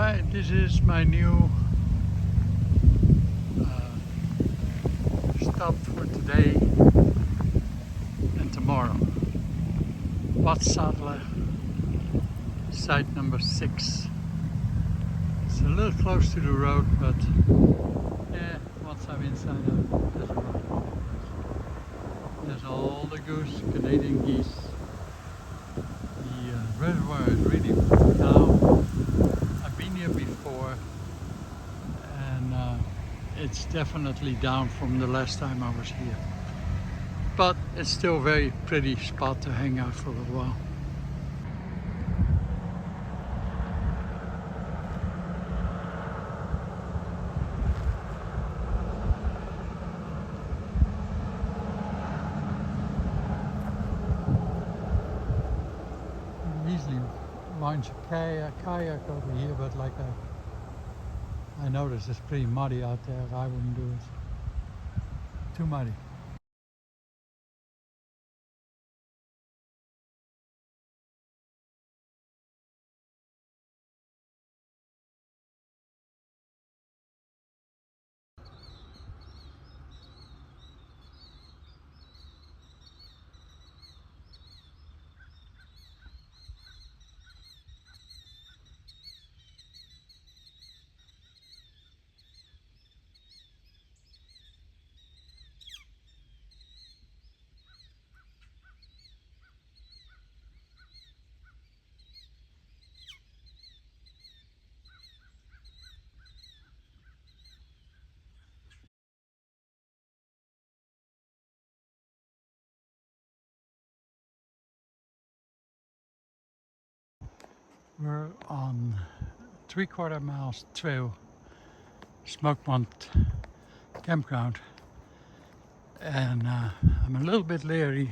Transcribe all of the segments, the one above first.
Alright, this is my new stop for today and tomorrow. Watsadler, site number 6. It's a little close to the road, but yeah, once I'm inside, there's a road. There's all the goose, Canadian geese. The reservoir is really now. I've been here before, and it's definitely down from the last time I was here. But it's still a very pretty spot to hang out for a little while. Easily launch a kayak over here, but like I noticed it's pretty muddy out there. I wouldn't do it. Too muddy. We're on 3/4 miles trail, Smokey campground, and I'm a little bit leery.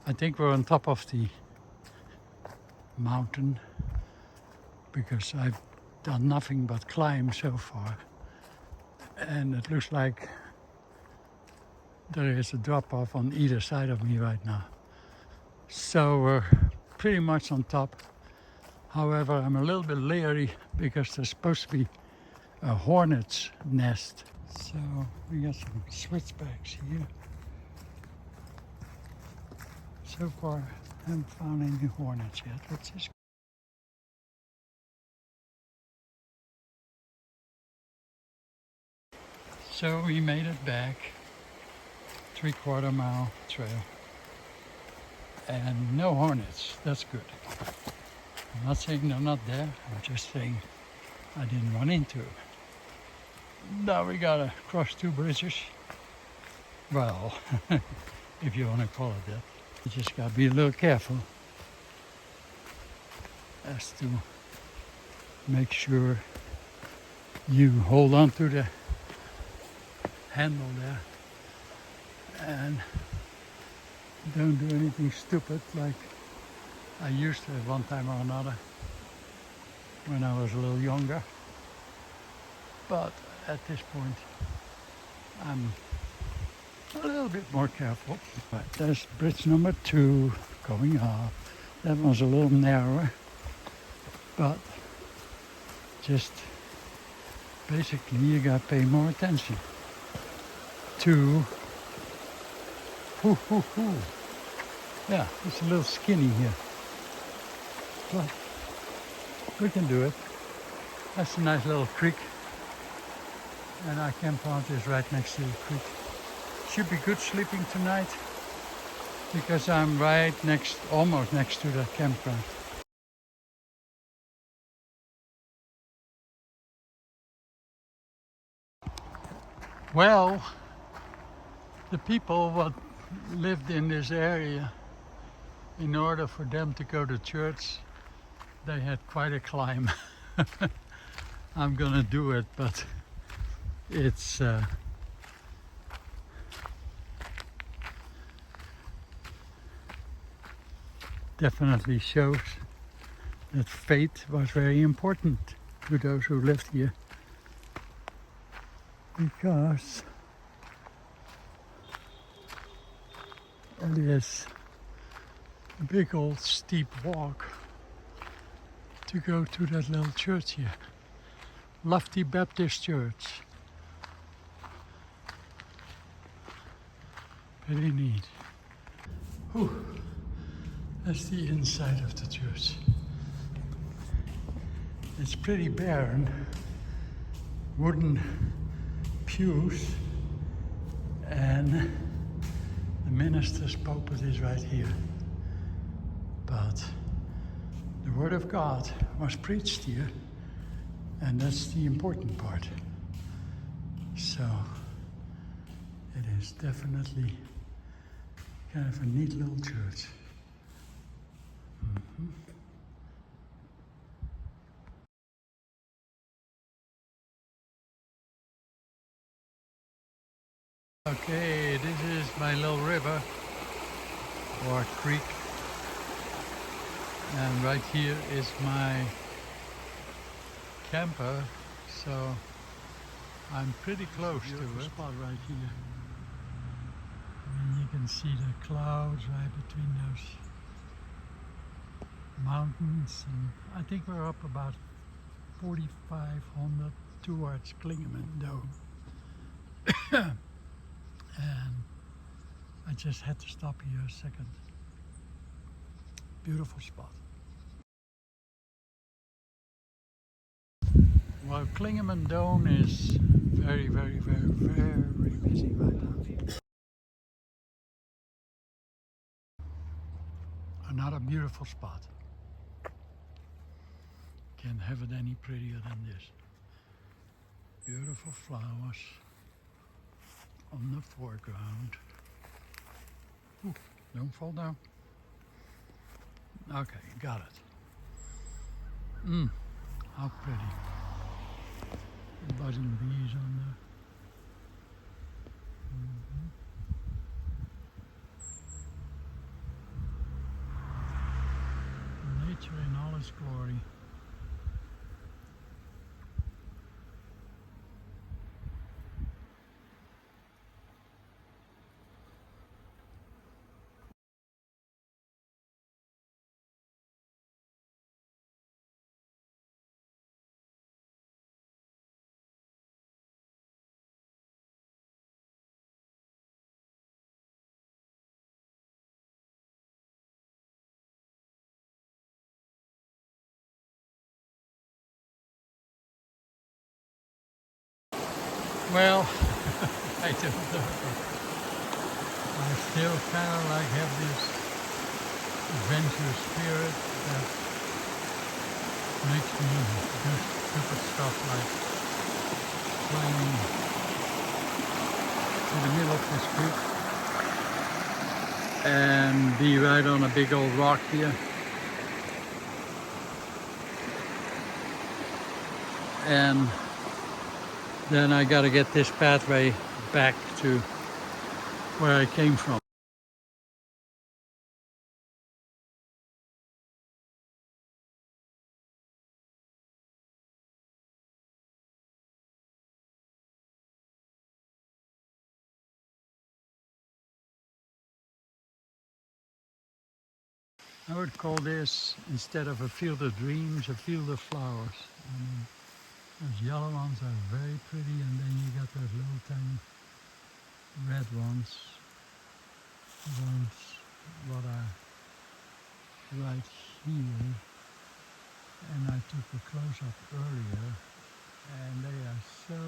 I think we're on top of the mountain because I've done nothing but climb so far, and it looks like there is a drop-off on either side of me right now. So we're pretty much on top. However, I'm a little bit leery because there's supposed to be a hornet's nest. So we got some switchbacks here. So far, I haven't found any hornets yet. Let's just. So we made it back, 3/4 mile trail, and no hornets. That's good. I'm not saying they're not there. I'm just saying I didn't run into it. Now we gotta cross 2 bridges. Well, if you want to call it that. You just gotta be a little careful as to make sure you hold on to the handle there and don't do anything stupid like I used to at one time or another when I was a little younger. But at this point I'm a little bit more careful. Right, there's bridge number 2 going up. That one's a little narrower, but just basically you gotta pay more attention to yeah, it's a little skinny here, but we can do it. That's a nice little creek, and our campground is right next to the creek. Should be good sleeping tonight because I'm right next, almost next to the campground. Well, the people that lived in this area, in order for them to go to church, they had quite a climb. I'm gonna do it, but it's definitely shows that faith was very important to those who lived here, because it is a big old steep walk to go to that little church here. Lofty Baptist Church. Pretty neat. Whew. That's the inside of the church. It's pretty barren. Wooden pews, and the minister's pulpit is right here. But the Word of God was preached here, and that's the important part. So it is definitely kind of a neat little church. Okay, this is my little river or creek, and right here is my camper, so I'm pretty close to it. Spot right here, and you can see the clouds right between those mountains, and I think we're up about 4,500 towards Klingemondome. And I just had to stop here a second. Beautiful spot. Well, Klingemondome is very, very, very, very busy right now. Another beautiful spot. Can't have it any prettier than this. Beautiful flowers on the foreground. Ooh, don't fall down. Okay, got it. How pretty. Buzzing bees on there. Nature in all its glory. Well, I don't know. I still kind of like have this adventurous spirit that makes me do stupid stuff like climbing to the middle of this creek and be right on a big old rock here. And then I gotta get this pathway back to where I came from. I would call this, instead of a field of dreams, a field of flowers. I mean, those yellow ones are very pretty, and then you got those little tiny red ones. The ones what are right here. And I took a close-up earlier, and they are so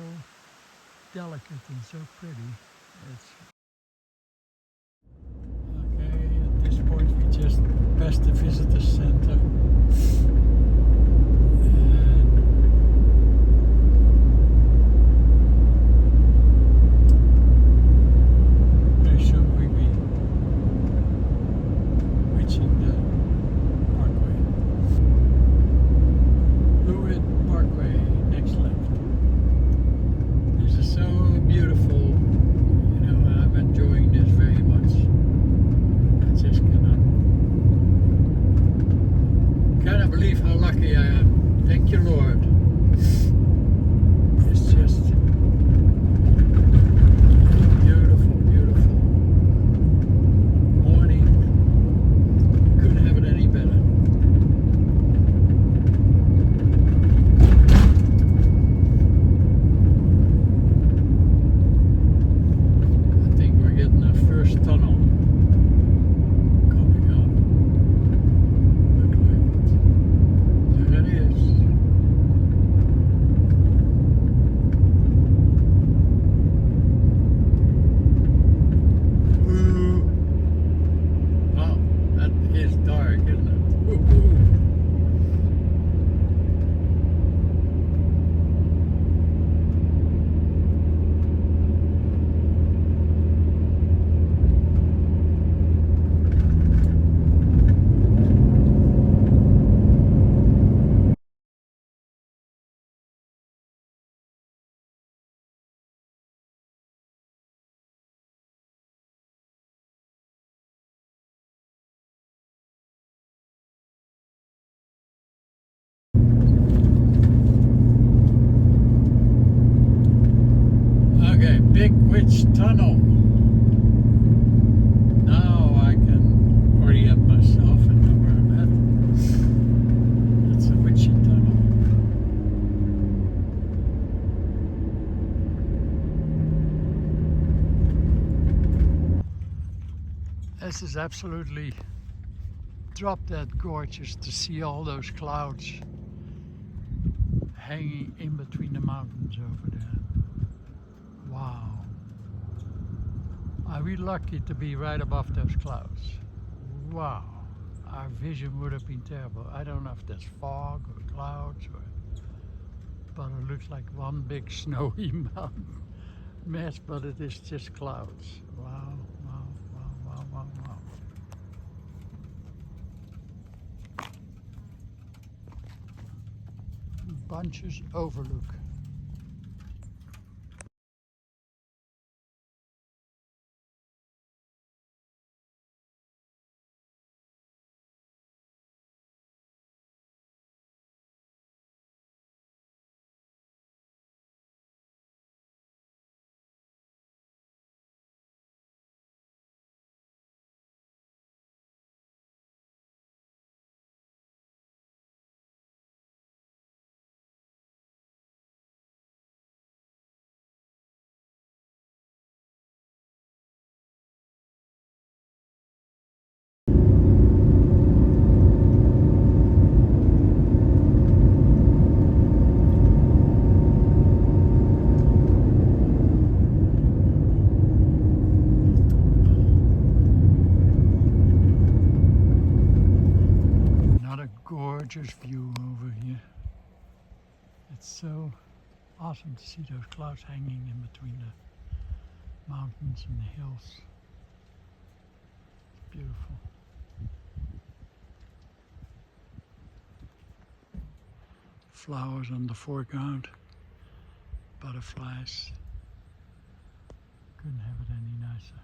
delicate and so pretty. Okay, at this point we just passed the visitor center. Parkway, next left. This is so beautiful, you know, and I'm enjoying this very much. I just cannot believe how lucky I am. Thank you, Lord. It's just beautiful, beautiful morning. Couldn't have it any better. Which tunnel? Now I can orient myself and know where I'm at. It's a witchy tunnel. This is absolutely drop-dead gorgeous to see all those clouds hanging in between the mountains over there. Wow. Are we lucky to be right above those clouds? Wow. Our vision would have been terrible. I don't know if there's fog or clouds, but it looks like one big snowy mountain mess, but it is just clouds. Wow, wow, wow, wow, wow, wow. Bunches overlook. Another gorgeous view over here. It's so awesome to see those clouds hanging in between the mountains and the hills. It's beautiful. Flowers on the foreground, butterflies. Couldn't have it any nicer.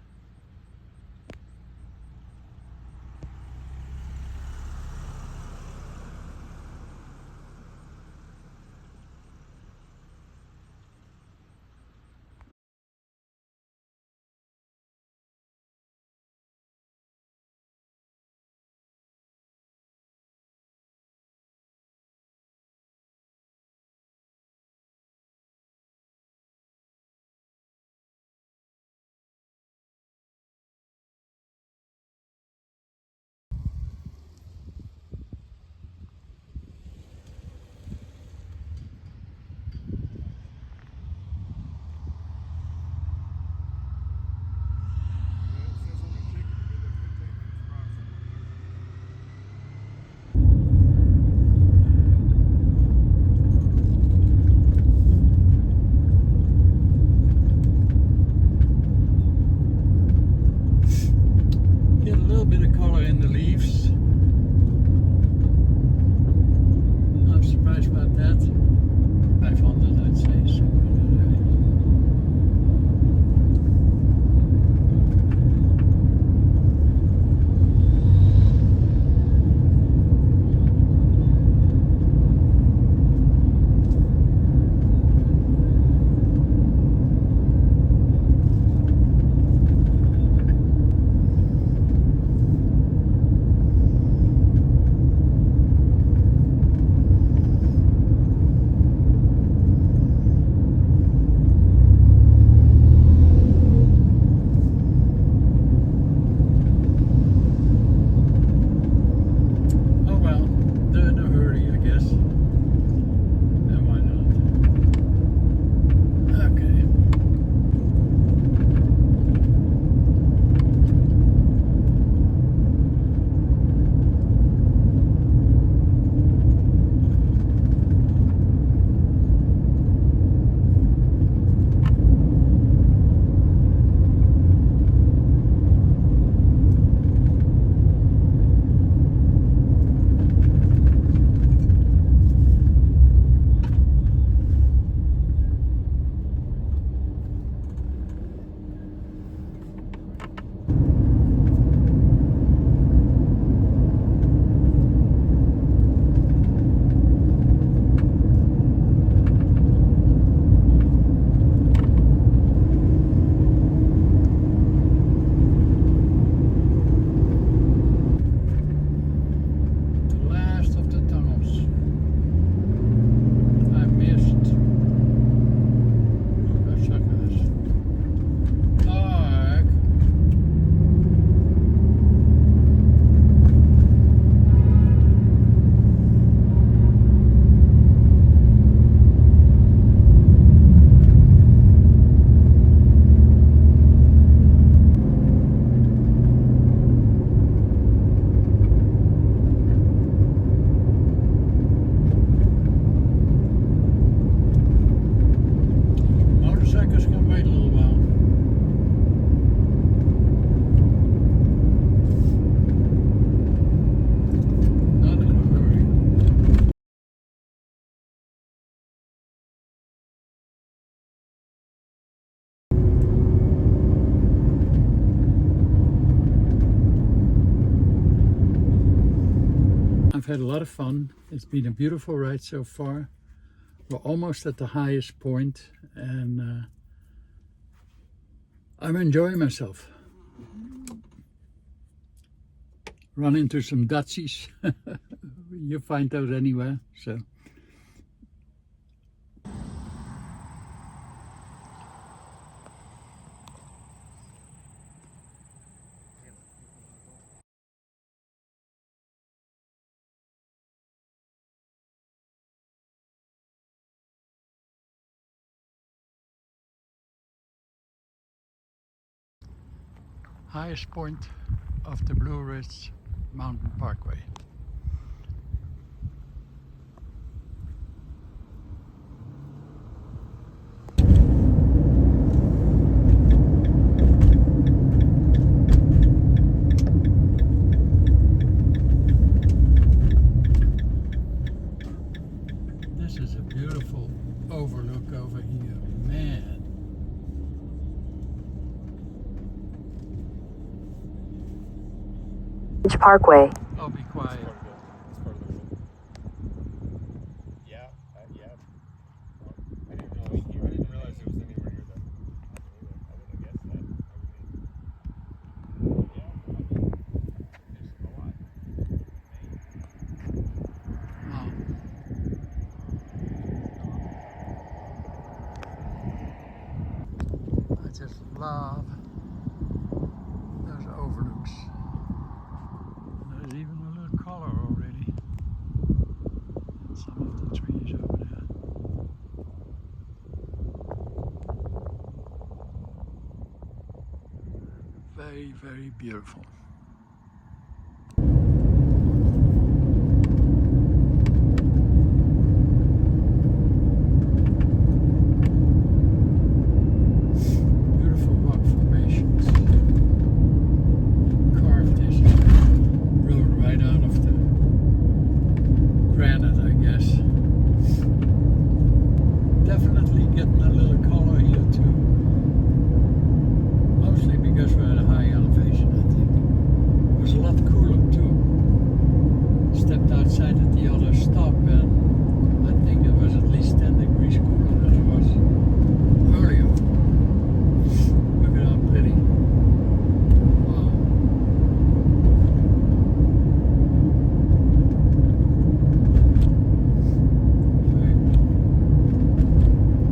had a lot of fun. It's been a beautiful ride so far. We're almost at the highest point, and I'm enjoying myself. Run into some Dutchies. You find those anywhere, so. Highest point of the Blue Ridge Mountain Parkway. This is a beautiful overlook over here, man. Parkway. Oh, be quiet. Yeah. I didn't realize it was anywhere near that. I wouldn't have guessed that. There's a lot. Wow. I just love those overlooks. There's even a little color already in some of the trees over there. Very, very beautiful. Beautiful rock formations. Carved this road right out of the granite, I guess. Definitely getting a little color here too. Mostly because we're at a high elevation, I think. It was a lot cooler too. Stepped outside at the other stop and I think it was at least 10 degrees cooler than it was earlier. Look at how pretty. Wow.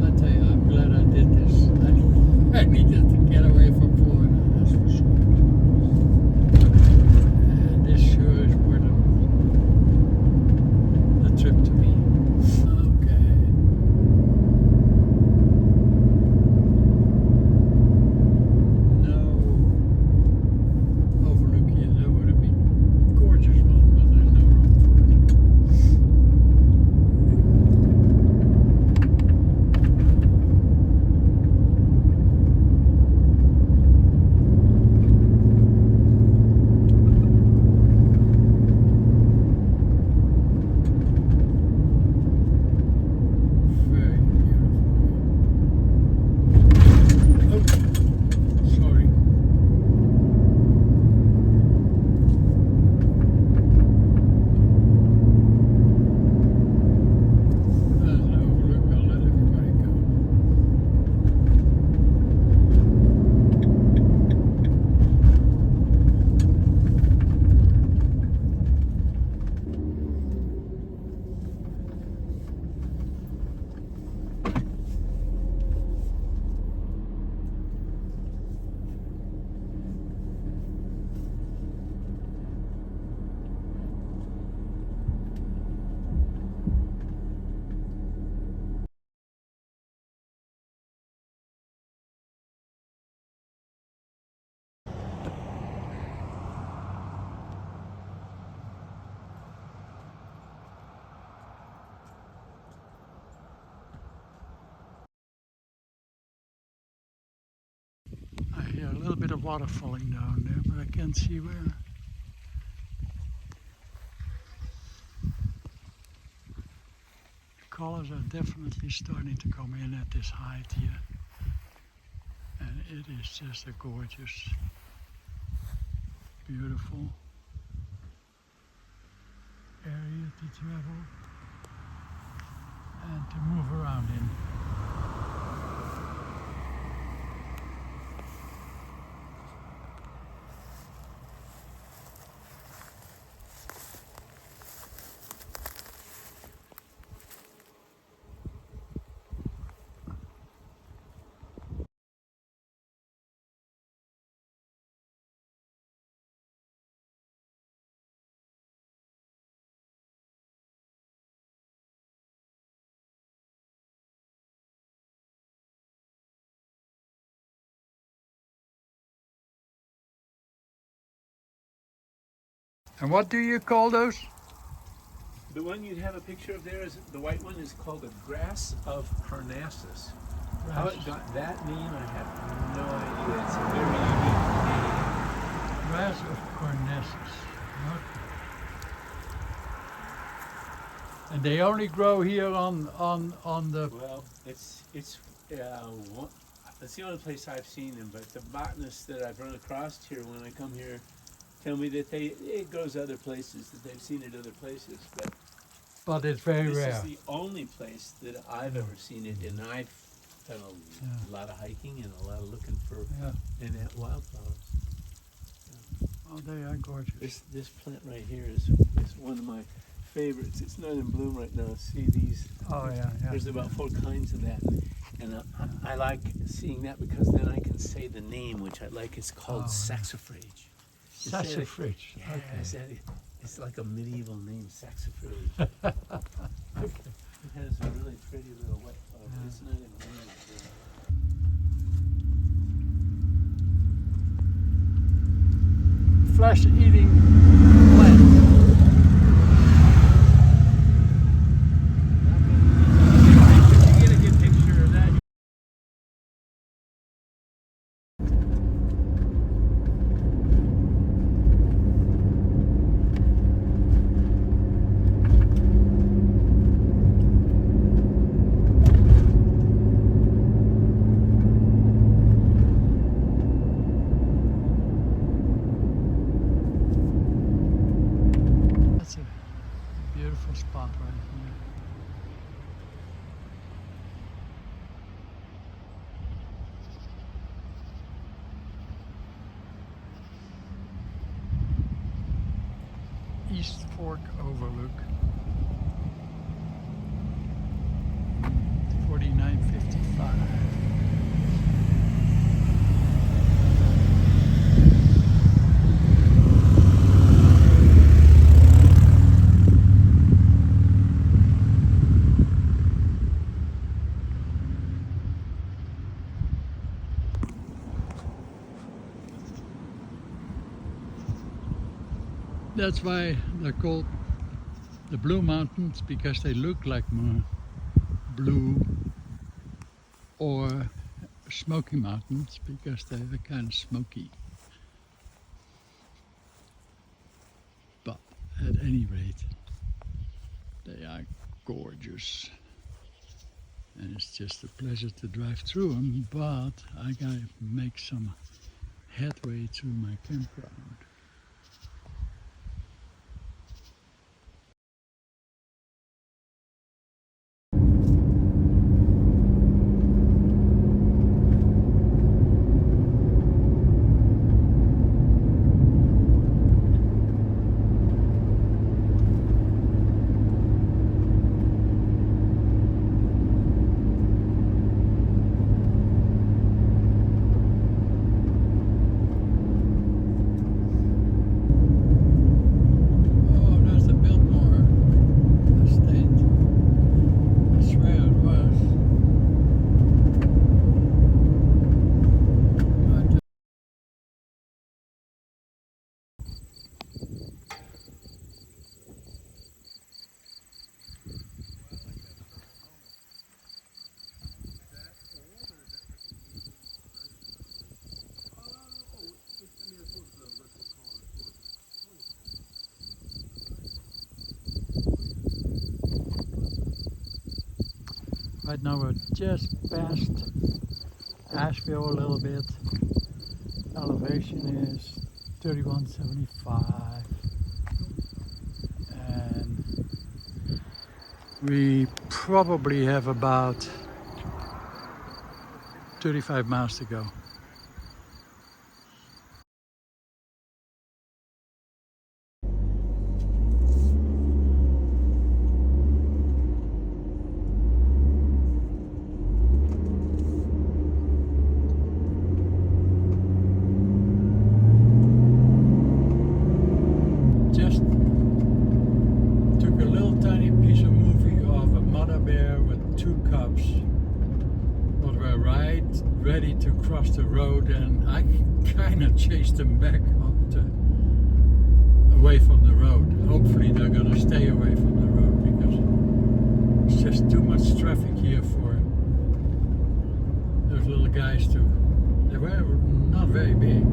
I tell you, I'm glad I did this. I needed to get away from Florida, that's for sure. And this sure is worth the trip to me. Okay. No overlook here. That would have been gorgeous one, but there's no room for it. Very beautiful. Oh, sorry. There's an overlook. I'll let everybody go. I hear a little bit of water falling down there, but I can't see where. The colors are definitely starting to come in at this height here. And it is just a gorgeous, beautiful area to travel and to move around in. And what do you call those? The one you'd have a picture of there is the white one is called the grass of Parnassus. How it got that name, I have no idea. It's a very unique name. Grass of Parnassus. Okay. And they only grow here on the. Well, it's the only place I've seen them. But the botanists that I've run across here when I come here tell me that it grows other places, that they've seen it other places, But it's very this rare. is the only place that I've ever seen it, and I've done a lot of hiking and a lot of looking for wildflowers. Oh, they are gorgeous. This plant right here is one of my favorites. It's not in bloom right now. See these? Oh yeah. There's about 4 kinds of that, and I like seeing that because then I can say the name, which I like. It's called saxifrage. Saxifrage. Yeah, Okay. it's like a medieval name, saxifrage. It has a really pretty little white flower, but it's not in bloom. Flesh-eating plant. If you get a good picture of that. That's a beautiful spot right here. East Fork Overlook. 4955. That's why they're called the Blue Mountains, because they look like blue, or Smoky Mountains because they're kind of smoky. But at any rate, they are gorgeous. And it's just a pleasure to drive through them, but I gotta make some headway to my campground. Right now we're just past Asheville a little bit. Elevation is 3175, and We probably have about 35 miles to go. Just took a little tiny piece of movie of a mother bear with two cubs that were right ready to cross the road, and I kind of chased them back away from the road. Hopefully they're gonna stay away from the road because it's just too much traffic here for those little guys to. They were not very big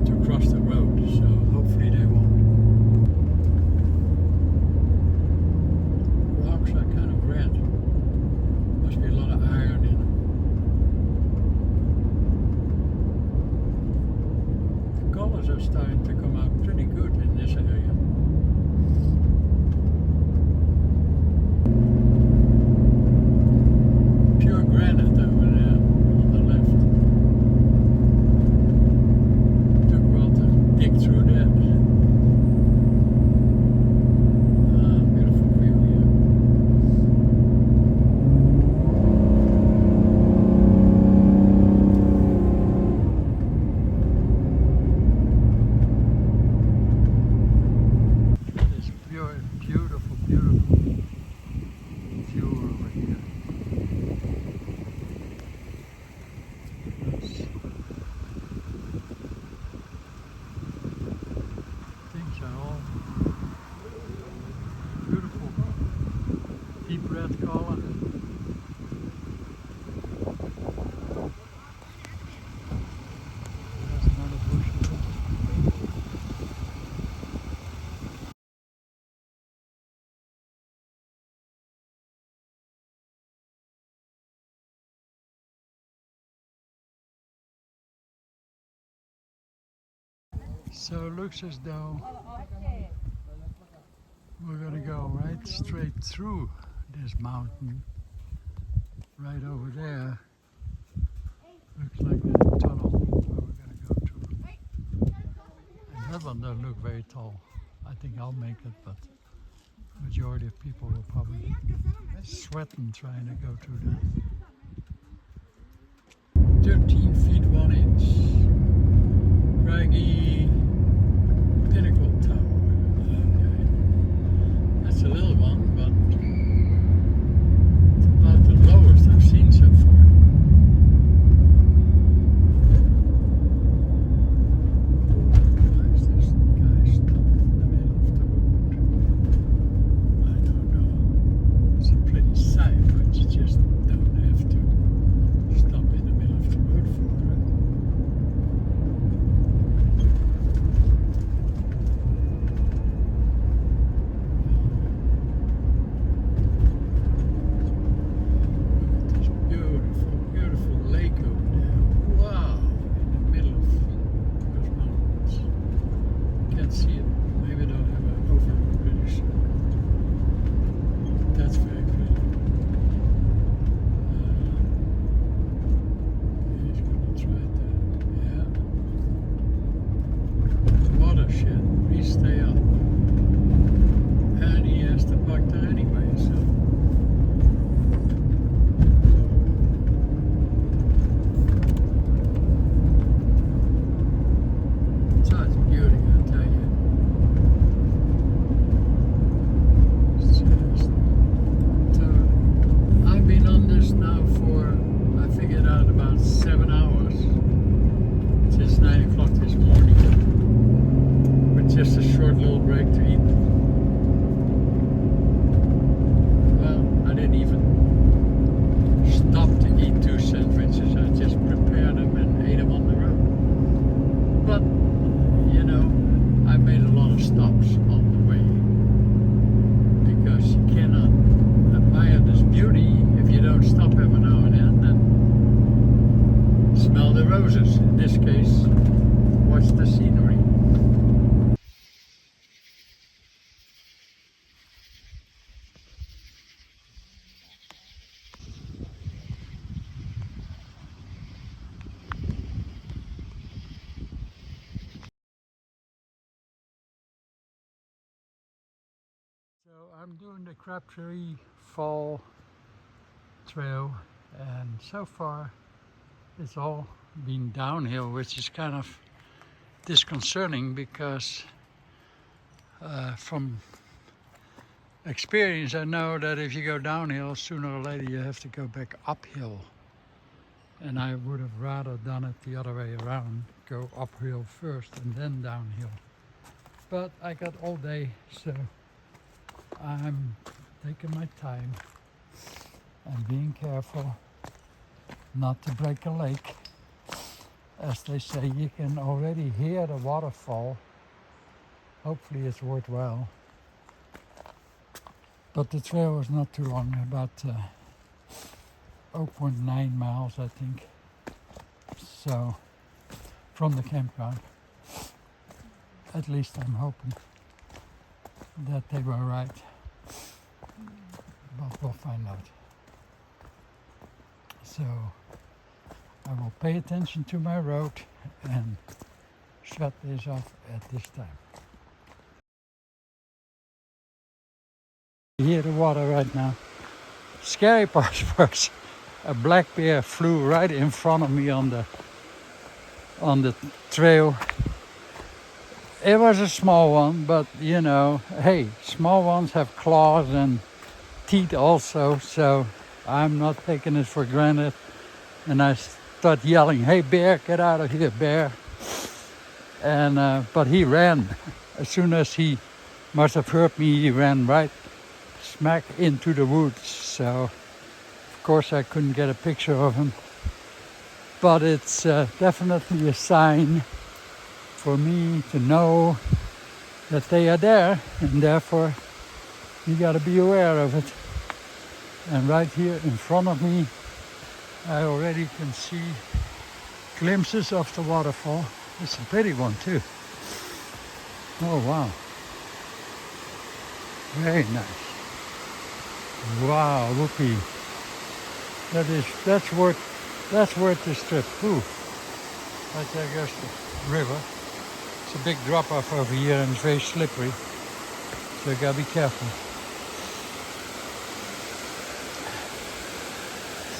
to cross the road, so hopefully they won't. Rocks are kind of red. Must be a lot of iron in them. The colors are starting to come out pretty good in this area. Pure granite over there on the left. Took a while to dig through that. Beautiful view here. This beautiful, beautiful view over here. Things are all beautiful. Deep red color. There's another bush there. So it looks as though we're gonna go right straight through this mountain. Right over there looks like a tunnel where we're gonna go to. And that one doesn't look very tall. I think I'll make it, but majority of people will probably sweating trying to go through that. 13 feet 1 inch. Craggy Pinnacle Tower. Okay. That's a little one, but it's about the lowest I've seen so far. Why is this guy stopped in the middle of the road? I don't know. It's a pretty sight, but you just don't have to stop in the middle of the road for it. So I'm doing the Crabtree Fall Trail, and so far it's all been downhill, which is kind of disconcerting because from experience I know that if you go downhill, sooner or later you have to go back uphill. And I would have rather done it the other way around, go uphill first and then downhill. But I got all day, so I'm taking my time and being careful not to break a lake. As they say, you can already hear the waterfall. Hopefully it's worthwhile. But the trail was not too long, about 0.9 miles, I think. So, from the campground. At least I'm hoping that they were right. But we'll find out. So, I will pay attention to my road and shut this off at this time. You hear the water right now. Scary part was a black bear flew right in front of me on the trail. It was a small one, but you know, hey, small ones have claws and teeth also, so I'm not taking it for granted. And I start yelling, "Hey bear, get out of here, bear!" And but he ran. As soon as he must have heard me, he ran right smack into the woods. So of course I couldn't get a picture of him, but it's definitely a sign for me to know that they are there, and therefore you got to be aware of it. And right here in front of me I already can see glimpses of the waterfall. It's a pretty one too. Oh wow, very nice. Wow, whoopee. That's worth this trip. Ooh, right there goes the river. It's a big drop off over here and it's very slippery, so you gotta be careful.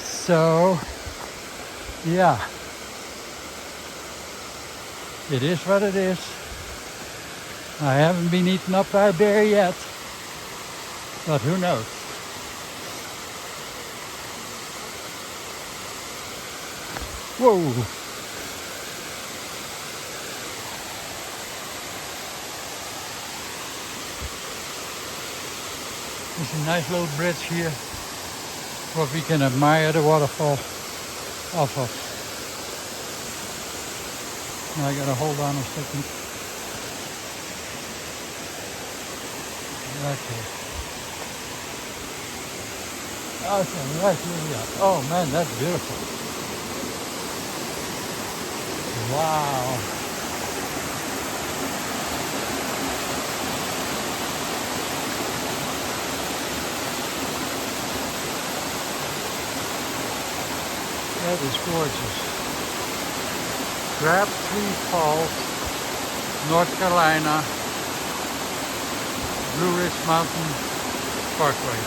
So yeah, it is what it is. I haven't been eaten up by a bear yet, but who knows? Whoa! There's a nice little bridge here where we can admire the waterfall off of. Now I gotta hold on a second. Right here. Okay, right here we are. Oh man, that's beautiful. Wow. That is gorgeous. Crabtree Falls, North Carolina, Blue Ridge Mountain Parkway.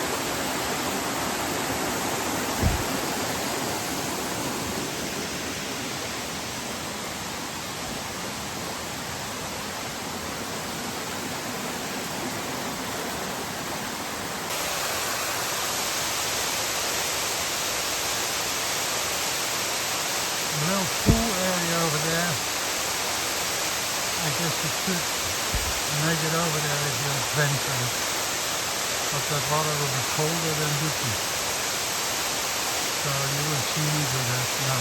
A little pool area over there. I guess you could make it over there if you adventure. But that water will be colder than Dookie. So you will see me do that now.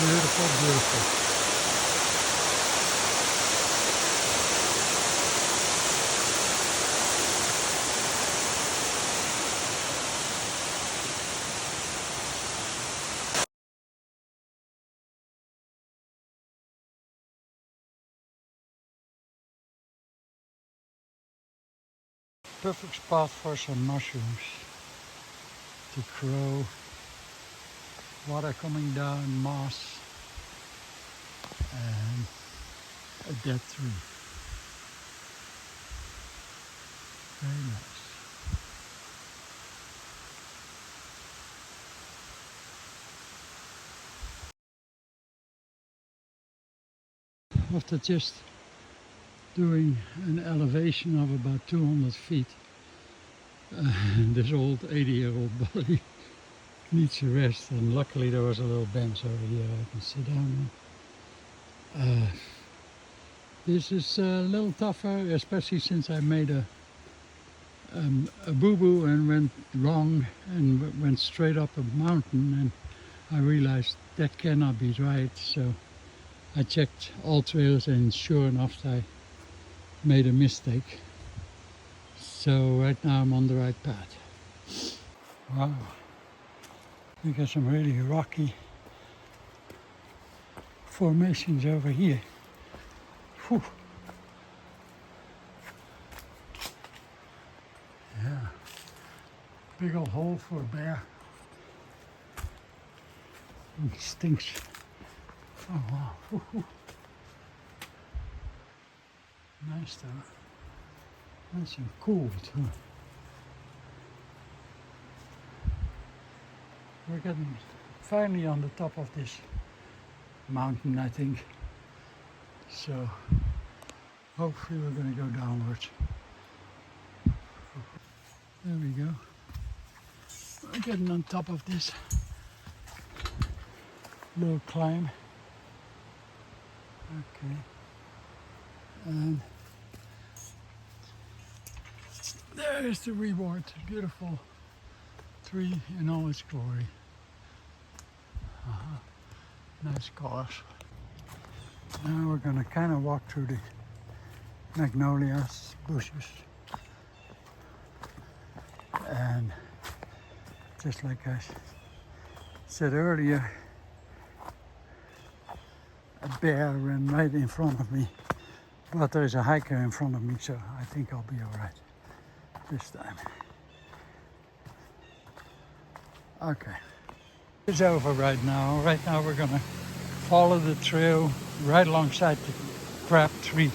Beautiful, beautiful. perfect spot for some mushrooms to grow. Water coming down, moss, and a dead tree. Very nice. After just doing an elevation of about 200 feet, this old 80-year-old body needs a rest, and luckily there was a little bench over here I can sit down on. This is a little tougher, especially since I made a boo-boo and went wrong and went straight up a mountain, and I realized that cannot be right, so I checked all trails and sure enough I made a mistake. So right now I'm on the right path. Wow, we got some really rocky formations over here. Whew. Yeah, big old hole for a bear. It stinks. Oh wow. Woo-hoo. Nice though. Nice and cool too. We're getting finally on the top of this mountain, I think. So hopefully we're going to go downwards. There we go. We're getting on top of this little climb. Okay. And there is the reward. Beautiful tree in all its glory. Nice colors. Now we're going to kind of walk through the magnolias, bushes. And just like I said earlier, a bear ran right in front of me, but there's a hiker in front of me, so I think I'll be all right this time. Okay, it's over right now. Right now we're gonna follow the trail right alongside the Crabtree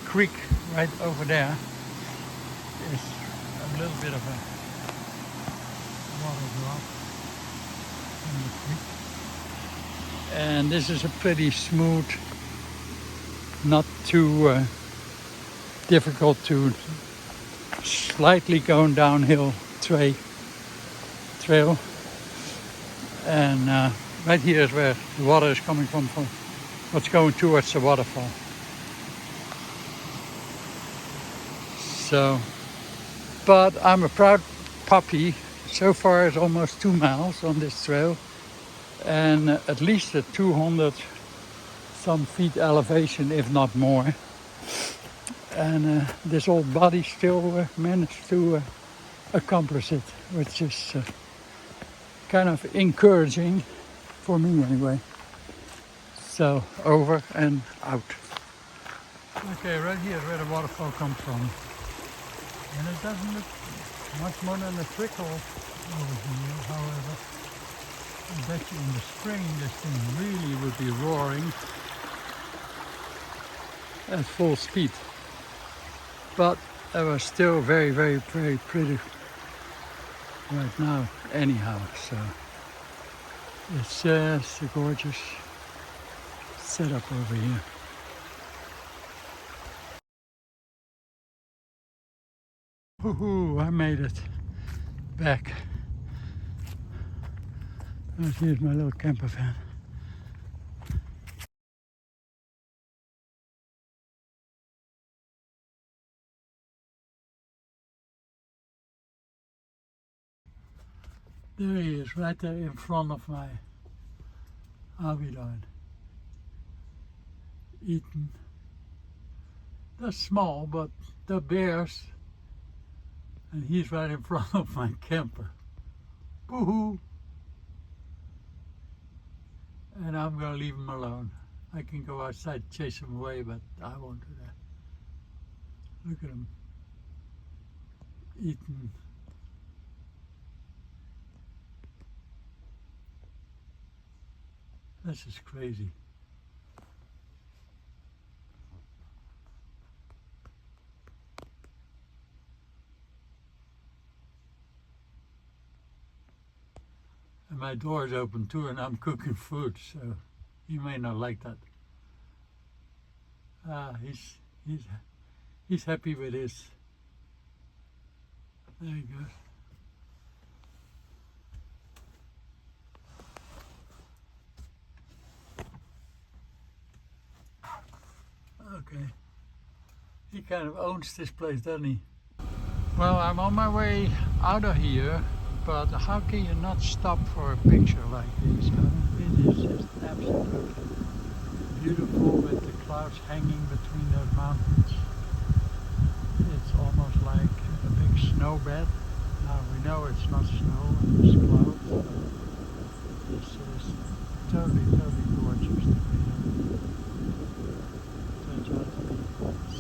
Creek right over there. There's a little bit of a water drop in the creek. And this is a pretty smooth, not too difficult to slightly going downhill trail. And right here is where the water is coming from what's going towards the waterfall. So, but I'm a proud puppy. So far it's almost 2 miles on this trail, and at least a 200 some feet elevation, if not more. And this old body still managed to accomplish it, which is kind of encouraging for me anyway. So over and out. Okay, right here is where the waterfall comes from. And it doesn't look much more than a trickle over here, however. I bet you in the spring this thing really would be roaring at full speed. But it was still very, very, very pretty right now anyhow. So it's just a gorgeous setup over here. Woohoo, I made it back. And here's my little camper van. There he is, right there in front of my Avidon. Eaten. They're small, but they're bears. And he's right in front of my camper. Boo-hoo! And I'm gonna leave him alone. I can go outside, chase him away, but I won't do that. Look at him. eaten. This is crazy. And my door is open too, and I'm cooking food, so he may not like that. He's happy with his. There he goes. Okay. He kind of owns this place, doesn't he? Well, I'm on my way out of here, but how can you not stop for a picture like this? It is just absolutely beautiful with the clouds hanging between those mountains. It's almost like a big snow bed. Now we know it's not snow, it's clouds, but this is totally gorgeous to be here. Turns out to be.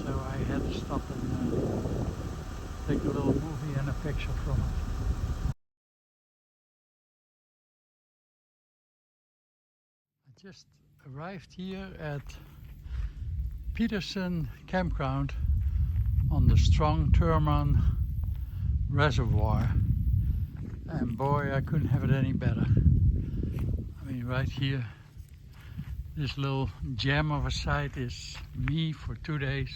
So I had to stop and take a little movie and a picture from it. I just arrived here at Peterson Campground on the Strong Thurman Reservoir, and boy, I couldn't have it any better. I mean, right here, this little gem of a site is me for 2 days,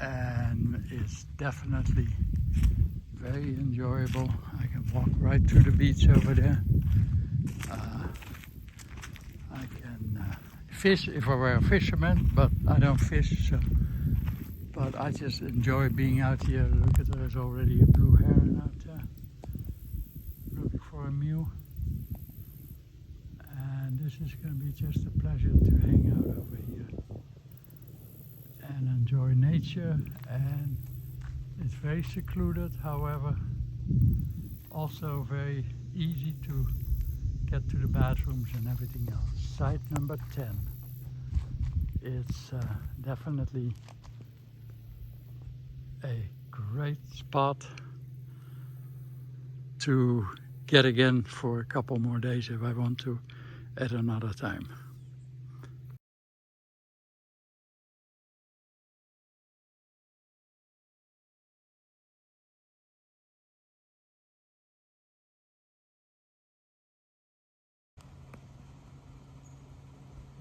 and it's definitely very enjoyable. I can walk right to the beach over there. I can fish if I were a fisherman, but I don't fish, so. But I just enjoy being out here. Look at, there's already a blue heron out there looking for a meal. And this is going to be just a pleasure to hang out over here and enjoy nature. And it's very secluded, however, also very easy to get to the bathrooms and everything else. Site number 10. It's definitely a great spot to get again for a couple more days if I want to at another time.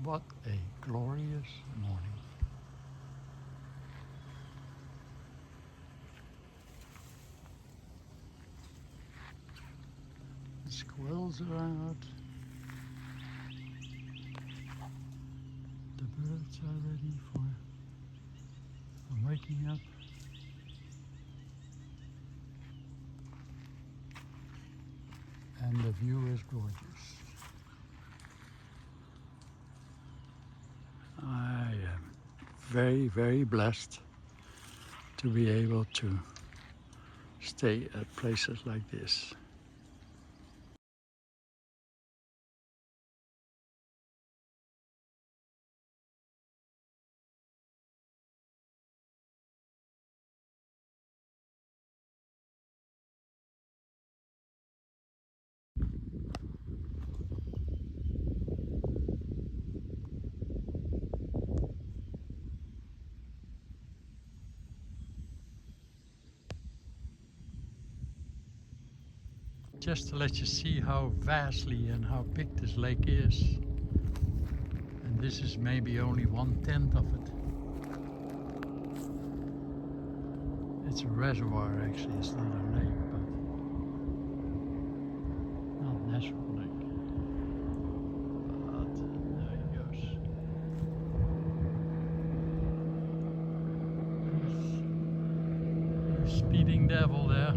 What a glorious morning. The squirrels are out. The birds are ready for waking up. And the view is gorgeous. I am very blessed to be able to stay at places like this. Just to let you see how vastly and how big this lake is. And this is maybe only 1/10 of it. It's a reservoir actually, it's not a lake, but not natural lake. But there he goes. There's speeding devil there.